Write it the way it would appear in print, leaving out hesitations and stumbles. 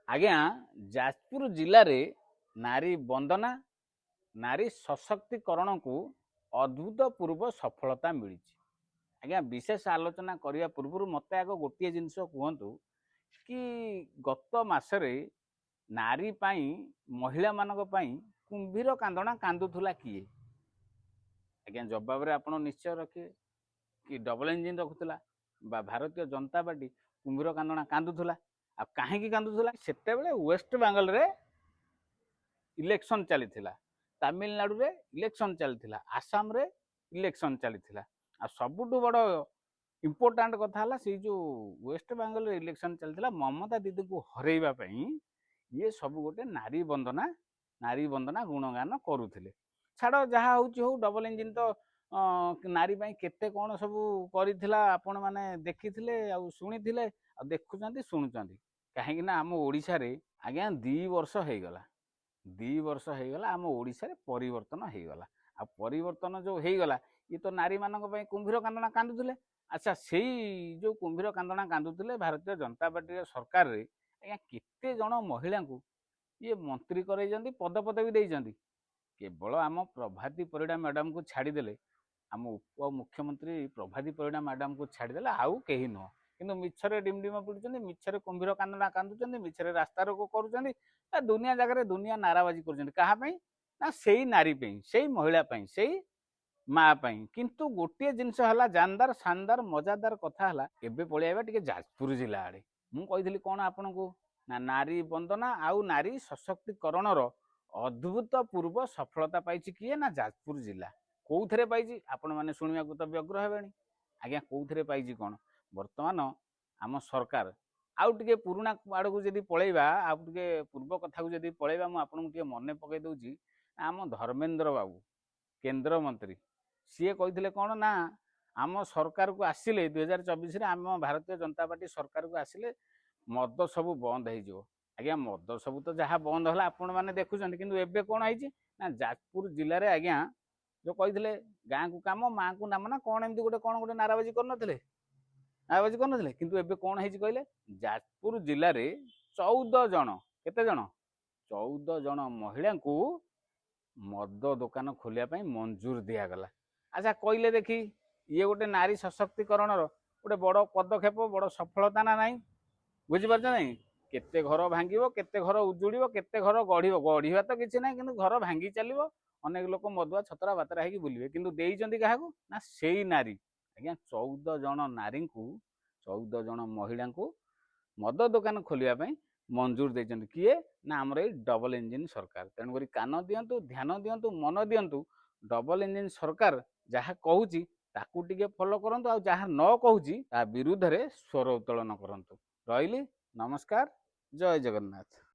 आज्ञा जाजपुर जिले में नारी वंदना नारी सशक्तिकरण को अभूतपूर्व सफलता मिली। आज्ञा विशेष आलोचना करने पूर्व मत आग गोटे जिनस कहतु कि गत मसरे नारी महिला मानक कुंभीर कांदना कांदुला किए? आज्ञा जवाब रे आपण निश्चय रखिए कि double engine रखुला Bharatiya Janata party कुंभीर कांदना कांदुला। आ कहीं कांदुला सेते वेस्ट बेंगल रे इलेक्शन चली तमिलनाडु रे इलेक्शन चली आसाम रे इलेक्शन चली सबुठ बड़ इम्पोर्टाट कथा से जो वेस्ट बेंगल रे इलेक्शन चली ममता दीदी को हरैवाई ये सब गोटे नारी वंदना गुणगान करुले। छाड़ जहाँ हूँ डबल इंजिन तो नारी केते कौन सब करिथिला आपण माने देखिथिले आ शुणिथिले आ देखुचंती शुणुचंती कहीं आम ओडिशा रे आज्ञा 2 वर्ष हो गला 2 वर्ष हो गला आम ओडिशा रे परिवर्तन हो गला। आ परिवर्तन जो हो गला ये तो नारी मानक पई कुंभीर कांदना कांदुले। अच्छा से जो कुंभीर कांदना कांदुले भारतीय जनता पार्टी सरकार रे आज्ञा केते जण महिला को ये मंत्री करैजंती पद पदवी देइजंती। केवल आम प्रभाती परिडा मैडम को छाड़ीदेले आम उप मुख्यमंत्री प्रभाती परिडा मैडम को छाड़ीदेले आउ कहीं नुह किंतु मिछरे डिमडिम पिटुचंती मिछरे कुंभीर कांदना कांदुचंती मिछरे रास्ता रोको करुचंती दुनिया जगह दुनिया नाराबाजी करुचंती कहा पई ना सेई नारी पई सेई महिला पई सेई माँ पई। किंतु गोटे जिनस हला जानदार शानदार मजादार कथा हला एबे पळियाबा टिके जाजपुर जिला आड़े मु कहिथिली कोन आपनकु ना नारी वंदना आउ नारी सशक्तिकरण रो अद्भुतपूर्व सफलता पाई किए ना जाजपुर जिला कौथे पाई आपण मैंने शुणा तो व्यग्र हेबे। आज्ञा कौथे पाई कौन बर्तमान आम सरकार आउ टे पुराणा आड़ को जब पलैबा आउ टे पूर्व कथा को जब पलैबा मुझे मन पकई दूची आम धर्मेंद्र बाबू केंद्र मंत्री सी कही कौन ना आम सरकार को आसिले 2024 आम भारतीय जनता पार्टी सरकार को आसिले मद सब बंद हो। आज्ञा मद सब तो जहाँ बंद है आपण मैंने देखुं किंतु एबे कौन है ना जाजपुर जिले में आज्ञा जो कही गाँ को कम माँ को नाम ना कौन एमती गोटे नाराबाजी करनथिले नाराबाजी करनथिले किंतु एबे कौन है कहले जाजपुर जिले में 14 जन केते जन 14 जन महिला को मद दुकान खोलिया मंजूर दिगला। अच्छा कहले देखी ये गोटे नारी सशक्तिकरण गोटे बड़ पदक्षेप बड़ सफलता ना नहीं बुझीपार नहीं केते घर भांगिबो केते घर उजुड़िबो केते घर गढ़िबो गढ़िबा तो किसी ना कि घर भांगी चलो अनेक लोक मदुआ छतरा बातरा है बुलवे किंतु देइचंती काहाकू ना सेई नारी आज्ञा 14 जन नारी को 14 जन महिला को मद दुकान खोलिया मंजूर देइचंती किए ना हमर ए डबल इंजिन सरकार। तेणुक कान दिंतु ध्यान दिंतु मन दिंतु डबल इंजिन सरकार जहाँ कहूँ ताकू टिके फॉलो करंतु आ जहाँ न कहूँ ता विरुद्ध रे स्वर उत्तोलन करंतु। रहिली नमस्कार जय जगन्नाथ।